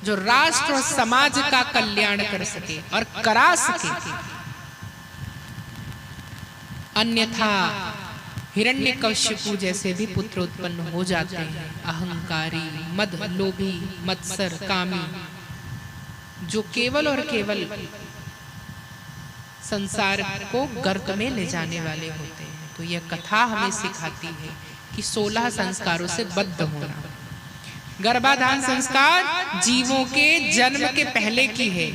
जो राष्ट्र और समाज का कल्याण कर सके और करा सके। अन्यथा हिरण्यकश्यपु जैसे भी पुत्र उत्पन्न हो जाते हैं, अहंकारी, मद लोभी, मत्सर, कामी, जो केवल और केवल संसार को गर्त में ले जाने वाले होते हैं। तो यह कथा हमें सिखाती है कि 16 संस्कारों से बद्ध होना। गर्भाधान संस्कार जीवों के जन्म के पहले की है।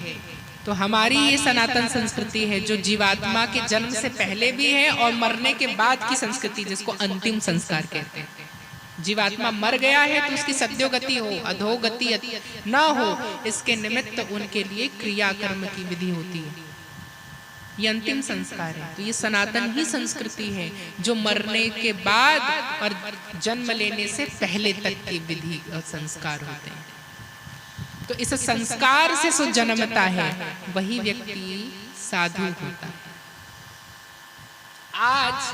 तो हमारी ये सनातन संस्कृति है जो जीवात्मा के जन्म से पहले भी है और मरने के बाद की संस्कृति, जिसको अंतिम संस्कार कहते हैं। जीवात्मा मर गया है तो उसकी सद्योगति हो, अधोगति न हो, इसके निमित्त उनके लिए क्रियाकर्म की विधि होती है। ये अंतिम संस्कार है। तो ये सनातन ही संस्कृति है जो मरने के बाद और जन्म लेने से पहले तक की विधि और संस्कार होते हैं। तो इस संस्कार से जो जन्मता है वही व्यक्ति साधु होता है। आज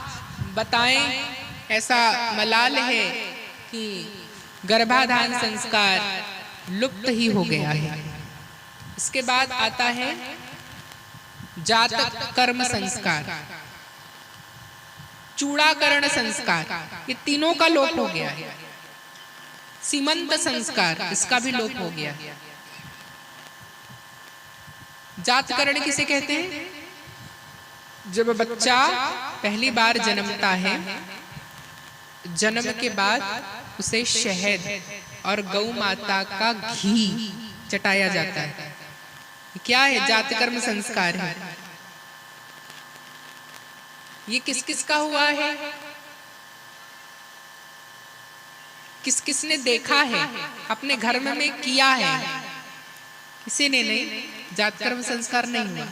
बताएं, ऐसा मलाल है कि गर्भाधान संस्कार लुप्त ही हो गया है। इसके बाद आता है जातक कर्म संस्कार, चूड़ाकरण संस्कार, ये तीनों का लोप हो गया है। सीमंत संस्कार, इसका भी लोप हो गया। जातकरण किसे कहते हैं? जब बच्चा पहली बार जन्मता है, जन्म के बाद उसे शहद और गौ माता का घी चटाया जाता है। क्या है? जातकर्म संस्कार है। ये किस किस का हुआ है? किस किस ने देखा है, अपने घर में किया है? किसी ने नहीं। जातकर्म संस्कार नहीं हुआ।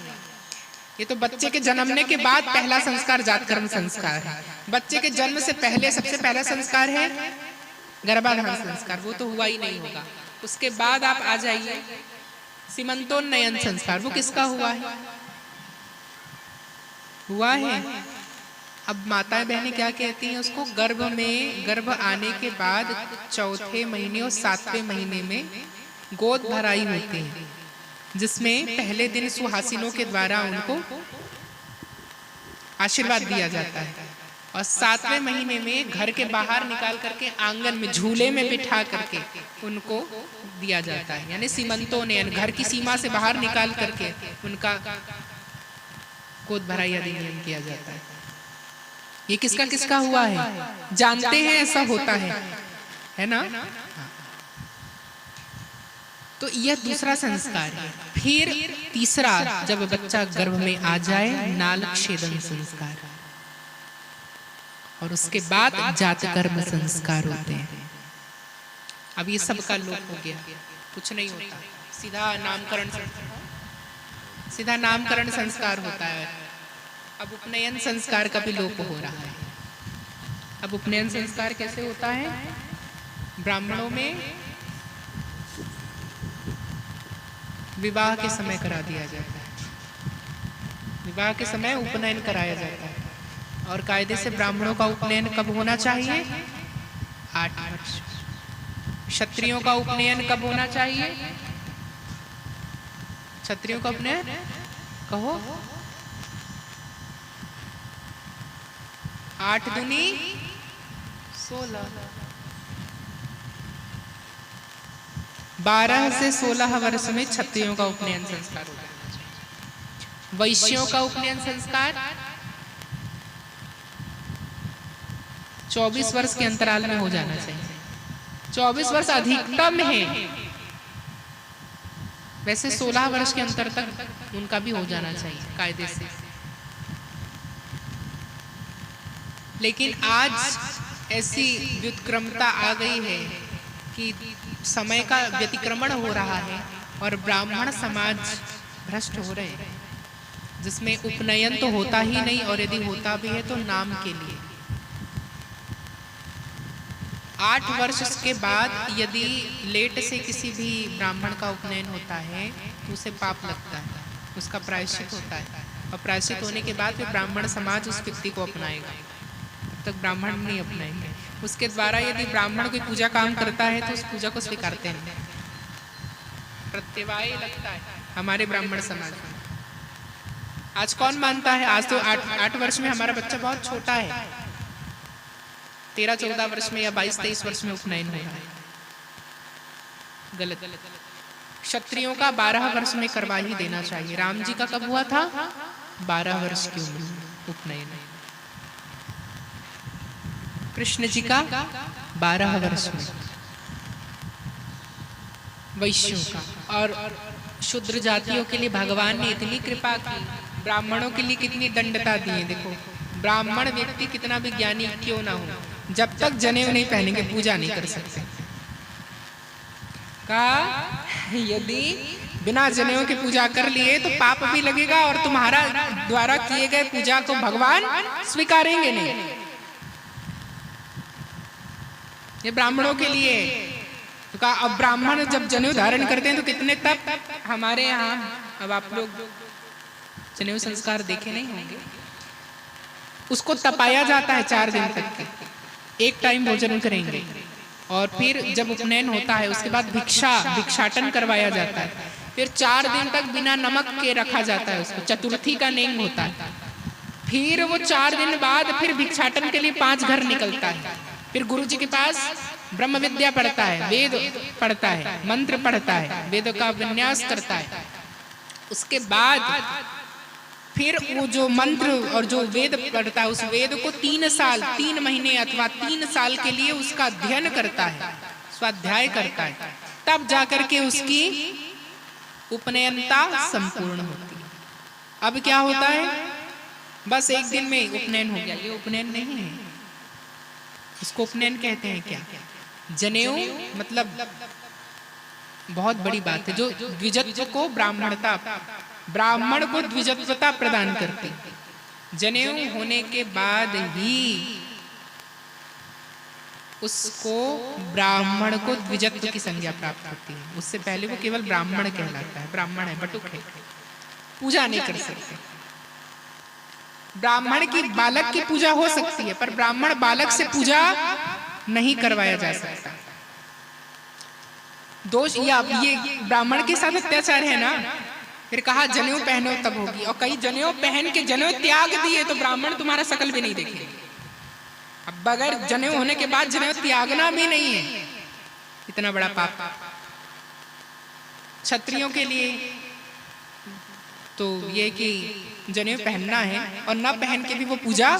ये तो बच्चे के जन्मने के बाद पहला संस्कार जातकर्म संस्कार है। बच्चे के जन्म से पहले सबसे पहला संस्कार है गर्भाधान संस्कार, वो तो हुआ ही नहीं होगा। उसके बाद आप आ जाइए सीमंतोन्नयन संस्कार, वो किसका हुआ है? हुआ है। अब माताएं बहनें क्या कहती हैं उसको? गर्भ आने के बाद चौथे महीने और 7वें महीने में गोद भराई होती है, जिसमें पहले दिन सुहासिनों के द्वारा उनको आशीर्वाद दिया जाता है और 7वें महीने में घर के बाहर निकाल करके आंगन में झूले में बिठा करके उनको दिया जाता है। यानी सीमंतोन्नयन, घर की सीमा से बाहर निकाल करके उनका गोद भराई अधिनियम किया जाता है। ये किसका किसका हुआ है? जानते हैं ऐसा होता है ना? तो यह दूसरा संस्कार है। फिर तीसरा, जब बच्चा गर्भ में आ जाए, नालक्षेदन संस्कार, और उसके बाद जातकर्म संस्कार होते हैं। अब ये सब का लोप हो गया, कुछ नहीं होता, सीधा नामकरण संस्कार होता है। अब उपनयन संस्कार का भी लोप हो रहा है। अब उपनयन संस्कार कैसे होता है? ब्राह्मणों में विवाह के समय करा दिया जाता है। विवाह के समय उपनयन कराया जाता है और कायदे से ब्राह्मणों का उपनयन कब होना चाहिए? 8 वर्ष। क्षत्रियों का उपनयन कब होना चाहिए? क्षत्रियों का उपनयन कहो 8 दूनी 16, 12 से 16 वर्ष में क्षत्रियों का उपनयन संस्कार हो जाना चाहिए। वैश्यों का उपनयन संस्कार 24 वर्ष के अंतराल में हो जाना चाहिए। 24 वर्ष अधिकतम है, वैसे 16 वर्ष के अंतर तक उनका भी हो जाना चाहिए कायदे से। लेकिन आज ऐसी व्युत्क्रमता आ गई है कि समय का व्यतिक्रमण हो रहा है और ब्राह्मण समाज भ्रष्ट हो रहे हैं, जिसमें उपनयन तो होता ही नहीं, और यदि होता भी है तो नाम के लिए। 8 वर्ष के बाद यदि लेट से किसी भी ब्राह्मण का उपनयन होता है तो उसे पाप लगता है, उसका प्रायश्चित होता है, और प्रायश्चित होने के बाद फिर ब्राह्मण समाज उस व्यक्ति को अपनाएगा, तब तक ब्राह्मण नहीं अपनाएंगे। उसके द्वारा यदि ब्राह्मण कोई पूजा काम करता है तो उस पूजा को स्वीकारते हैं। प्रत्यवाय लगता है हमारे ब्राह्मण समाज में। आज कौन मानता है? आज तो 8 वर्ष में हमारा बच्चा बहुत छोटा है, 13-14 वर्ष में या 22-23 वर्ष में उपनयन हो रहा है। गलत। क्षत्रियों का 12 वर्ष में करवा ही देना चाहिए। राम जी का कब हुआ था? 12 वर्ष की उम्र में उपनयन। कृष्ण जी का 12 वर्ष में। वैश्यों का और शूद्र जातियों के लिए भगवान ने इतनी कृपा की, ब्राह्मणों के लिए कितनी दंडता दी है। देखो, ब्राह्मण व्यक्ति कितना भी ज्ञानी क्यों ना हो, जब तक जनेऊ नहीं पहनेंगे पूजा नहीं कर सकते। कहा यदि बिना जनेऊ की पूजा कर लिए तो पाप भी लगेगा और तुम्हारा द्वारा किए गए पूजा को भगवान स्वीकारेंगे नहीं। ये ब्राह्मणों के लिए। तो कहा अब ब्राह्मण जब जनेऊ धारण करते हैं तो कितने तप। हमारे यहाँ अब आप लोग जनेऊ संस्कार देखे नहीं होंगे, उसको तपाया जाता है 4 दिन तक के। एक टाइम भोजन करेंगे और फिर जब उपनयन होता है उसके बाद भिक्षाटन करवाया जाता है। फिर 4 दिन तक बिना नमक के रखा जाता है उसको। चतुर्थी का नेम होता है। फिर वो 4 दिन बाद फिर भिक्षाटन के लिए 5 घर निकलता है। फिर गुरु जी के पास ब्रह्म विद्या पढ़ता है, वेद पढ़ता है, मंत्र पढ़ता है, वेद का विन्यास करता है। उसके बाद फिर वो जो मंत्र और जो वेद पढ़ता है उस वेद को 3 महीने अथवा 3 साल के लिए उसका अध्ययन करता है, स्वाध्याय करता है। तब जाकर के उसकी उपनयनता संपूर्ण होती है। अब क्या होता है? बस एक दिन में उपनयन हो गया। ये उपनयन नहीं है, इसको उपनयन कहते हैं क्या? जनेऊ मतलब बहुत बड़ी बात है जो द्विजत्व को ब्राह्मण को द्विजत्वता प्रदान करती। जनेऊ होने के बाद ही उसको ब्राह्मण को द्विजत्व की संज्ञा प्राप्त होती है। उससे पहले वो केवल ब्राह्मण कहलाता है, ब्राह्मण है, बटुक है, पूजा नहीं कर सकते। ब्राह्मण की बालक की पूजा हो सकती है पर ब्राह्मण बालक से पूजा नहीं करवाया जा सकता। दोष या ये ब्राह्मण के साथ अत्याचार है ना। फिर कहा जनेऊ पहनो तब होगी, और कई जनेऊ पहन के जनेऊ त्याग दिए तो ब्राह्मण तुम्हारा शकल भी नहीं देखेंगे। अब बगैर जनेऊ होने के बाद जनेऊ त्यागना भी नहीं है, इतना बड़ा पाप। क्षत्रियों के लिए तो ये कि जनेऊ पहनना है और न पहन के भी वो पूजा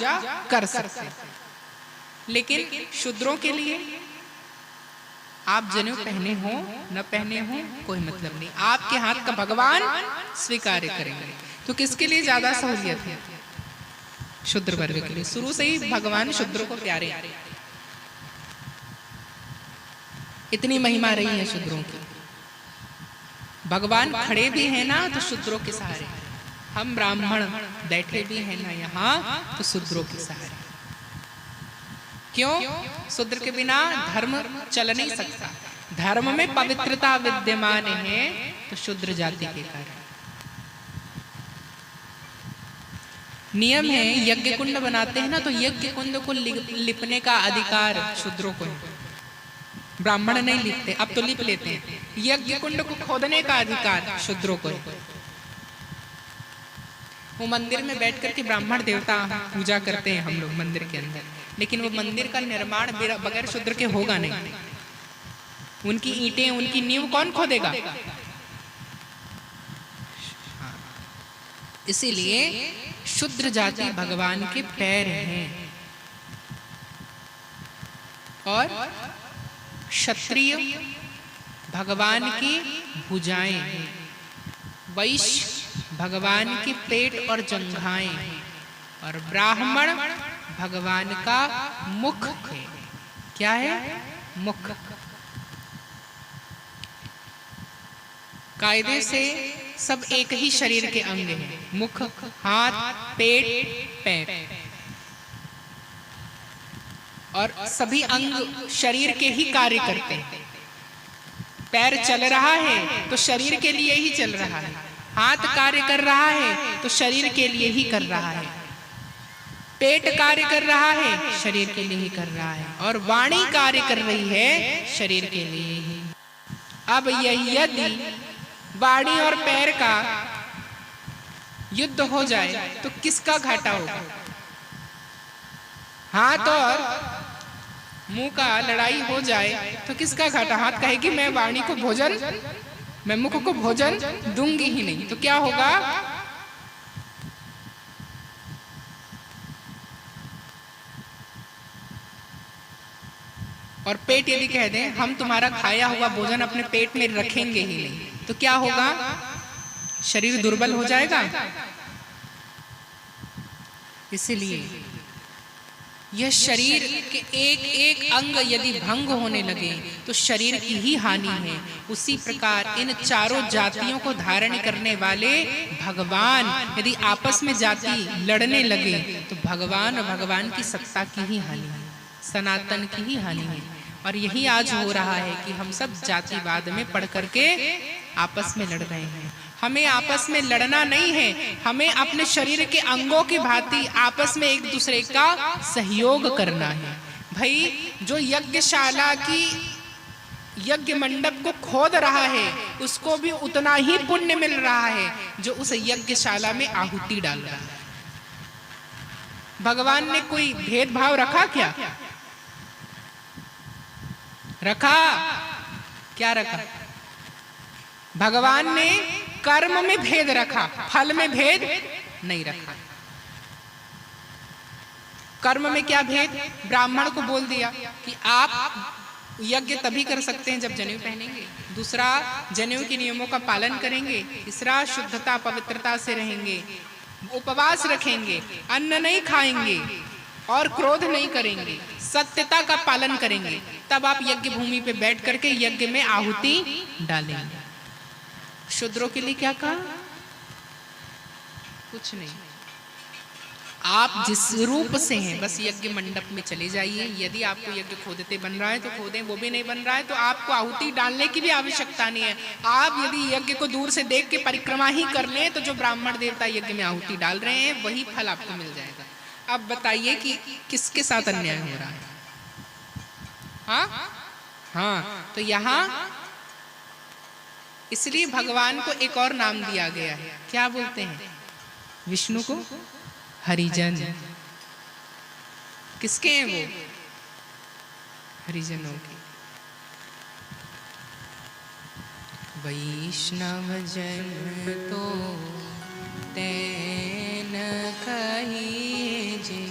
कर सकते। लेकिन शूद्रों के लिए आप जनेऊ पहने हो न पहने हो कोई मतलब नहीं, आपके हाथ का भगवान स्वीकार करेंगे। तो किसके लिए ज्यादा सहूलियत है? शूद्र वर्ग के लिए। शुरू से ही भगवान शूद्रों को प्यारे, इतनी महिमा रही है शूद्रों की। भगवान खड़े भी है ना तो शूद्रों के सहारे, हम ब्राह्मण बैठे भी हैं ना यहाँ तो शूद्रों के सहारे। क्यों? शूद्र के बिना धर्म चल नहीं सकता। धर्म में पवित्रता विद्यमान है तो शूद्र जाति के कारण। नियम है, यज्ञ कुंड बनाते हैं ना तो यज्ञ कुंड को लिपने का अधिकार शूद्रों को है, ब्राह्मण नहीं लिपते। अब तो लिप लेते हैं। यज्ञ कुंड को खोदने का अधिकार शूद्रों को है। वो मंदिर में बैठ करके ब्राह्मण देवता पूजा करते हैं हम लोग मंदिर के अंदर, लेकिन वो मंदिर का निर्माण बगैर शूद्र के होगा नहीं। उनकी ईंटें, उनकी नींव कौन खोदेगा? इसीलिए शूद्र जाति भगवान के पैर हैं और क्षत्रिय भगवान की भुजाएं हैं, वैश्य भगवान के पेट और जंघाएं, और ब्राह्मण भगवान का मुख है। क्या है? मुख। कायदे से सब एक ही शरीर के अंग हैं। मुख, हाथ, पेट, पैर, और सभी अंग शरीर के ही कार्य करते हैं। पैर चल रहा है तो शरीर के लिए ही चल रहा है, हाथ कार्य कर रहा है तो शरीर के लिए ही कर रहा है, पेट कार्य कर रहा है शरीर के लिए ही कर रहा है, और वाणी कार्य कर रही है शरीर के लिए ही। अब यदि वाणी और पैर का युद्ध हो जाए तो किसका घाटा होगा? हाथ और मुंह का लड़ाई हो जाए तो किसका घाटा? हाथ कहेगी मैं वाणी को भोजन, मैं मुख को भोजन दूंगी ही नहीं, तो क्या होगा? और पेट यदि कह दें हम तुम्हारा खाया हुआ भोजन अपने पेट में रखेंगे ही नहीं, तो क्या होगा? शरीर दुर्बल हो जाएगा। इसलिए यह शरीर के एक एक अंग यदि भंग होने लगे तो शरीर की ही हानि है। उसी प्रकार इन चारों जातियों को धारण करने वाले भगवान यदि आपस में जाति लड़ने लगे तो भगवान और भगवान की सत्ता की ही हानि है, सनातन की ही हानि है। और यही आज हो रहा है कि हम सब जातिवाद में पढ़ करके आपस में लड़ रहे हैं। हमें आपस में लड़ना नहीं है, हमें अपने शरीर के अंगों की भांति आपस में एक दूसरे का सहयोग करना है। भाई जो यज्ञशाला की यज्ञ मंडप को खोद रहा है उसको भी उतना ही पुण्य मिल रहा है जो उस यज्ञशाला में आहुति डाल रहा है। भगवान ने कोई भेदभाव रखा क्या? रखा? क्या रखा? भगवान ने कर्म में भेद रखा, फल में भेद नहीं रखा। कर्म में क्या भेद? ब्राह्मण को बोल दिया कि आप यज्ञ तभी कर सकते हैं जब जनेऊ पहनेंगे, दूसरा जनेऊ के नियमों का पालन करेंगे, तीसरा शुद्धता पवित्रता से रहेंगे, उपवास रखेंगे, अन्न नहीं खाएंगे और क्रोध नहीं करेंगे, सत्यता का पालन करेंगे, तब आप यज्ञ भूमि पे बैठ करके यज्ञ में आहुति डालेंगे। शूद्रों के लिए क्या कहा? कुछ नहीं, आप जिस रूप से हैं बस यज्ञ मंडप में चले जाइए। यदि आपको यज्ञ खोदते बन रहा है तो खोदें, वो भी नहीं बन रहा है तो आपको आहुति डालने की भी आवश्यकता नहीं है। आप यदि यज्ञ को दूर से देख के परिक्रमा ही कर लें तो जो ब्राह्मण देवता यज्ञ में आहुति डाल रहे हैं वही फल आपको मिल जाएगा। अब बताइए कि किसके साथ अन्याय हो रहा है? हाँ, तो यहाँ इसलिए भगवान को एक और नाम दिया गया है। क्या बोलते हैं? विष्णु को हरिजन। किसके हैं वो? हरिजनों के। वैष्णव जन तो तैन कहिए जे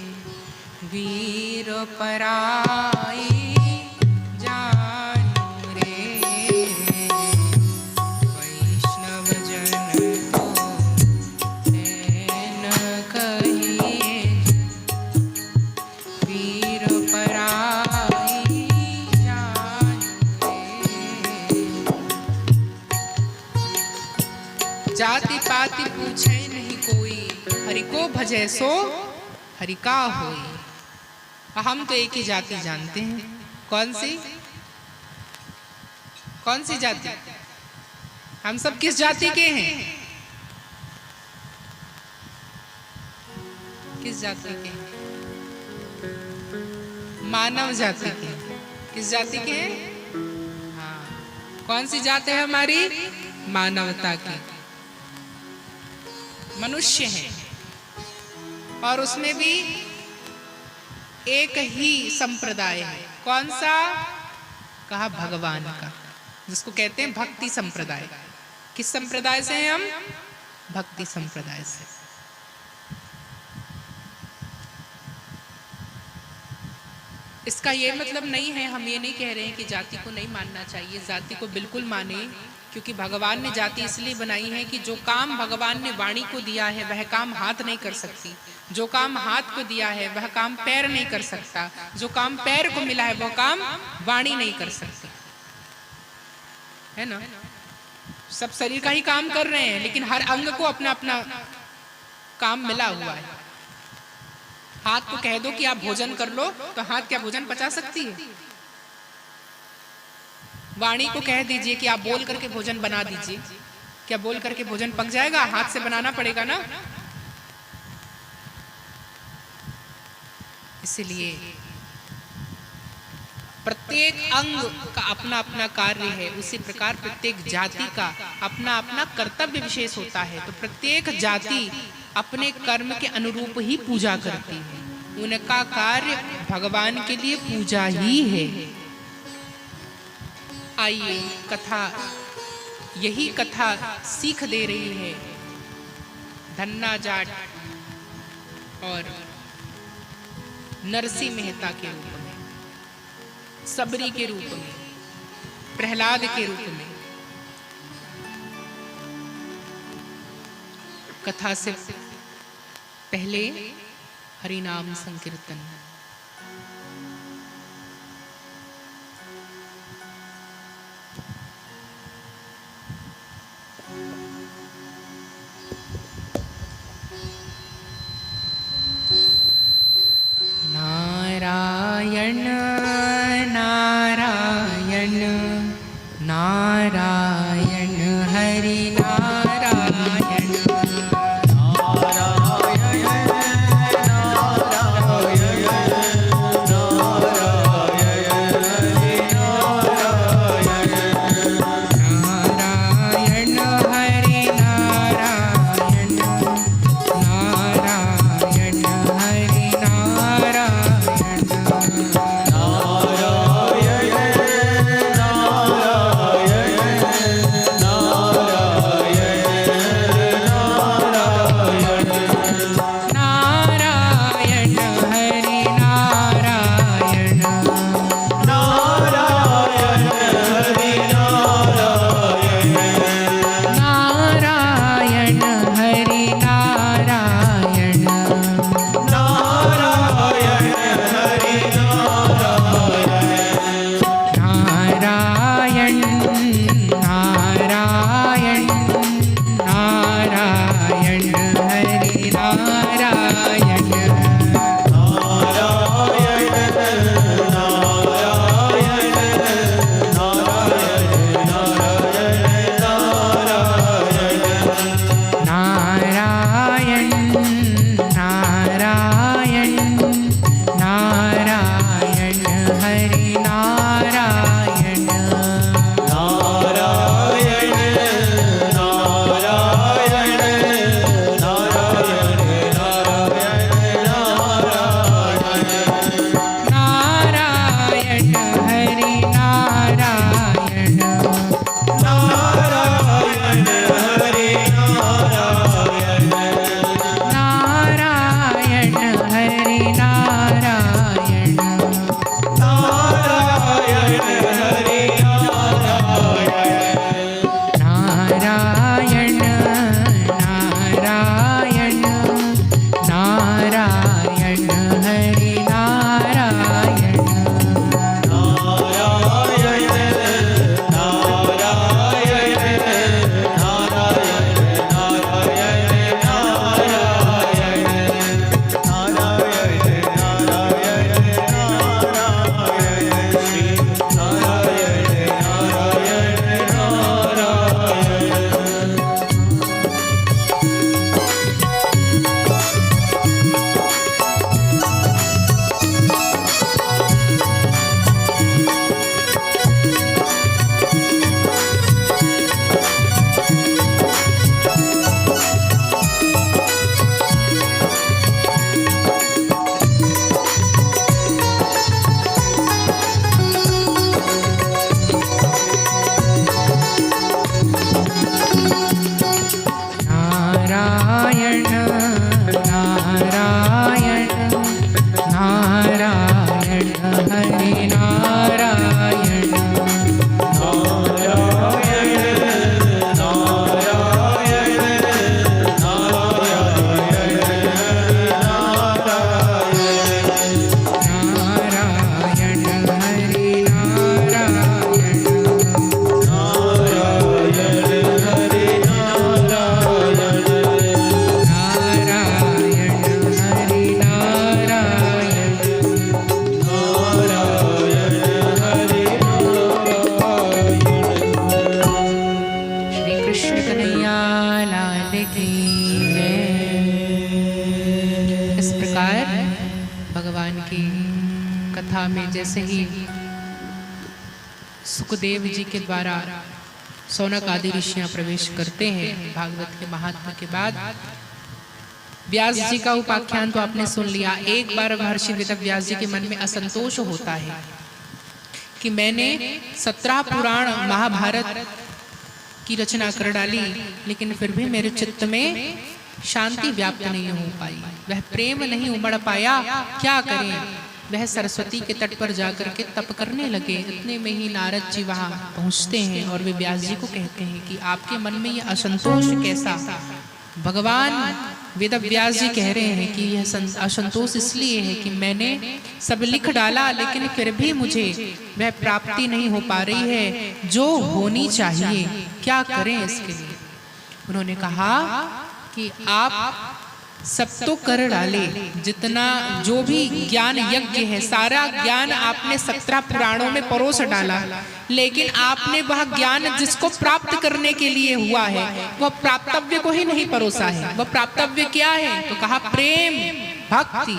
वीर पराई जाति पाति पूछे नहीं कोई, हरि को भजे सो हरि का होई। हम तो एक ही जाति जानते हैं। कौन सी? कौन सी जाति? हम सब किस जाति के हैं? किस जाति के हैं? मानव जाति के। किस जाति के हैं? हाँ, कौन सी जाति है हमारी? मानवता की। मनुष्य हैं और उसमें भी एक ही संप्रदाय है। कौन सा? कहा भगवान का, जिसको कहते हैं भक्ति संप्रदाय। किस संप्रदाय से हैं हम? भक्ति संप्रदाय से। इसका ये मतलब नहीं है, हम ये नहीं कह रहे हैं कि जाति को नहीं मानना चाहिए, जाति को बिल्कुल माने, क्योंकि भगवान ने जाति इसलिए बनाई है कि जो काम भगवान ने वाणी को दिया है वह काम हाथ नहीं कर सकती, जो काम हाथ को दिया है वह काम पैर नहीं कर सकता, जो काम पैर को मिला है वह काम वाणी नहीं कर सकती, है ना। सब शरीर का ही काम कर रहे हैं लेकिन हर अंग को अपना अपना काम मिला हुआ है। हाथ को कह दो कि आप भोजन कर लो तो हाथ क्या भोजन पचा सकती है? वाणी को कह दीजिए कि आप बोल करके भोजन बना दीजिए, क्या बोल करके भोजन पक जाएगा? हाथ से बनाना पड़ेगा ना। इसलिए प्रत्येक अंग का अपना अपना कार्य है, उसी प्रकार प्रत्येक जाति का अपना अपना कर्तव्य विशेष होता है। तो प्रत्येक जाति अपने कर्म के अनुरूप ही पूजा करती है, उनका कार्य भगवान के लिए पूजा ही है। आइए कथा, यही कथा सीख दे रही है धन्ना जाट और नरसिंह मेहता के रूप में, सबरी के रूप में, प्रहलाद के रूप में। कथा से पहले हरिनाम संकीर्तन। नारायण नारायण नारायण हरि नारायण सुखदेव जी के द्वारा शौनक आदि ऋषियां प्रवेश करते हैं। भागवत के महात्मा के बाद व्यास जी का उपाख्यान तो आपने सुन लिया। एक बार महर्षि वेदव्यास जी के मन में असंतोष होता है कि मैंने 17 पुराण महाभारत की रचना कर डाली, लेकिन फिर भी मेरे चित्त में शांति व्याप्त नहीं हो पाई, वह प्रेम नहीं उमड़ पाया। क्या करें? वह सरस्वती के तट पर जाकर के तप करने लगे। इतने में ही नारद जी वहां पहुंचते हैं और वे व्यास जी को कहते हैं कि आपके मन में यह असंतोष कैसा? भगवान वेदव्यास जी कह रहे हैं कि यह असंतोष इसलिए है कि मैंने सब लिख डाला, लेकिन फिर भी मुझे वह प्राप्ति नहीं हो पा रही है जो होनी चाहिए। क्या करें इसके लिए? उन्होंने कहा कि आप सब तो कर डाले, जितना जो भी ज्ञान यज्ञ है सारा ज्ञान आपने 17 पुराणों में परोस डाला, लेकिन आपने वह ज्ञान जिसको प्राप्त करने के लिए हुआ है वह प्राप्तव्य को ही नहीं परोसा है। वह प्राप्तव्य क्या है? तो कहा प्रेम भक्ति,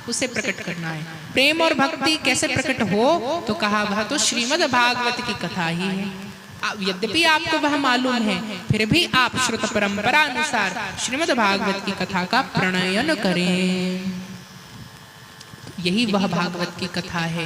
उसे प्रकट करना है। प्रेम और भक्ति कैसे प्रकट हो? तो कहा वह तो श्रीमद् भागवत की कथा ही है। यद्यपि आपको वह मालूम है, फिर भी आप श्रुत परंपरा अनुसार श्रीमद् भागवत की कथा का प्रणयन करें। यही वह भागवत की कथा है